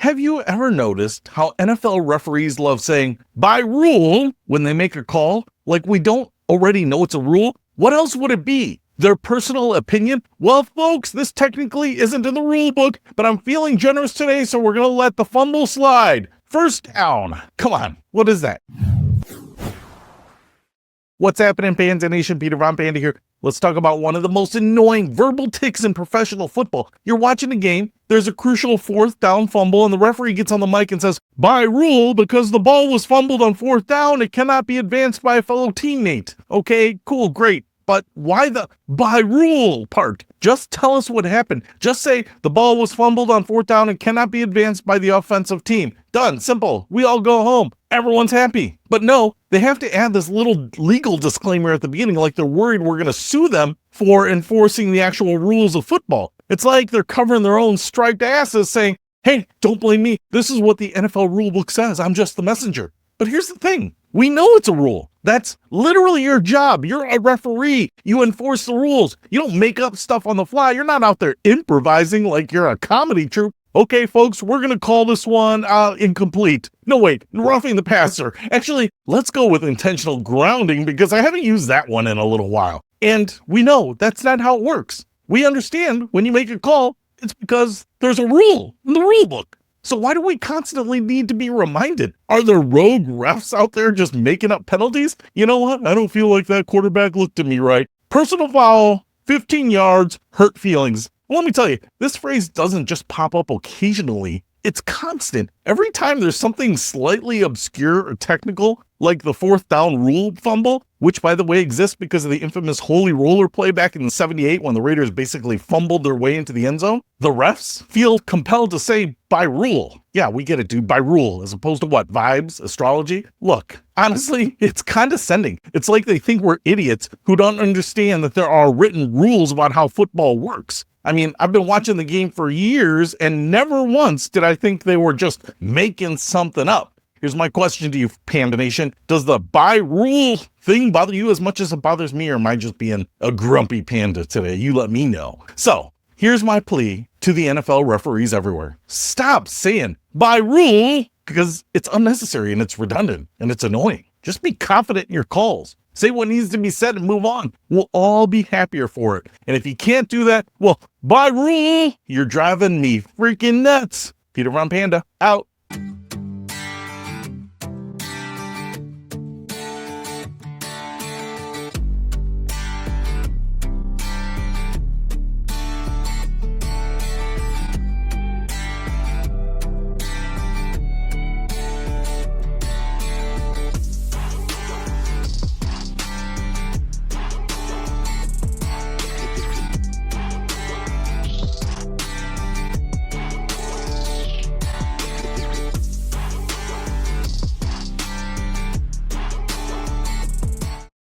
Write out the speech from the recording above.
Have you ever noticed how NFL referees love saying, by rule, when they make a call? Like we don't already know it's a rule? What else would it be? Their personal opinion? Well, folks, this technically isn't in the rule book, but I'm feeling generous today, so we're going to let the fumble slide. First down. Come on. What is that? What's happening, Panda Nation? Peter Von Panda here. Let's talk about one of the most annoying verbal tics in professional football. You're watching a game, there's a crucial fourth down fumble, and the referee gets on the mic and says, by rule, because the ball was fumbled on fourth down, it cannot be advanced by a fellow teammate. Okay, cool, great. But why the by rule part? Just tell us what happened. Just say the ball was fumbled on fourth down and cannot be advanced by the offensive team. Done. Simple. We all go home. Everyone's happy. But no, they have to add this little legal disclaimer at the beginning, like they're worried we're going to sue them for enforcing the actual rules of football. It's like they're covering their own striped asses saying, hey, don't blame me. This is what the NFL rulebook says. I'm just the messenger. But here's the thing. We know it's a rule. That's literally your job. You're a referee. You enforce the rules. You don't make up stuff on the fly. You're not out there improvising like you're a comedy troupe. Okay, folks, we're going to call this one incomplete. No, wait, roughing the passer. Actually, let's go with intentional grounding because I haven't used that one in a little while. And we know that's not how it works. We understand when you make a call, it's because there's a rule in the rule book. So why do we constantly need to be reminded? Are there rogue refs out there just making up penalties? You know what? I don't feel like that quarterback looked at me right. Personal foul, 15 yards, hurt feelings. Well, let me tell you, this phrase doesn't just pop up occasionally. It's constant. Every time there's something slightly obscure or technical, like the fourth down rule fumble, which, by the way, exists because of the infamous holy roller play back in '78 when the Raiders basically fumbled their way into the end zone, the refs feel compelled to say, by rule. Yeah, we get it, dude, by rule, as opposed to what, vibes, astrology? Look, honestly, it's condescending. It's like they think we're idiots who don't understand that there are written rules about how football works. I mean, I've been watching the game for years, and never once did I think they were just making something up. Here's my question to you, Panda Nation. Does the by rule thing bother you as much as it bothers me, or am I just being a grumpy panda today? You let me know. So here's my plea to the NFL referees everywhere. Stop saying by rule because it's unnecessary and it's redundant and it's annoying. Just be confident in your calls. Say what needs to be said and move on. We'll all be happier for it. And if you can't do that, well, by rule, you're driving me freaking nuts. Peter Von Panda, out.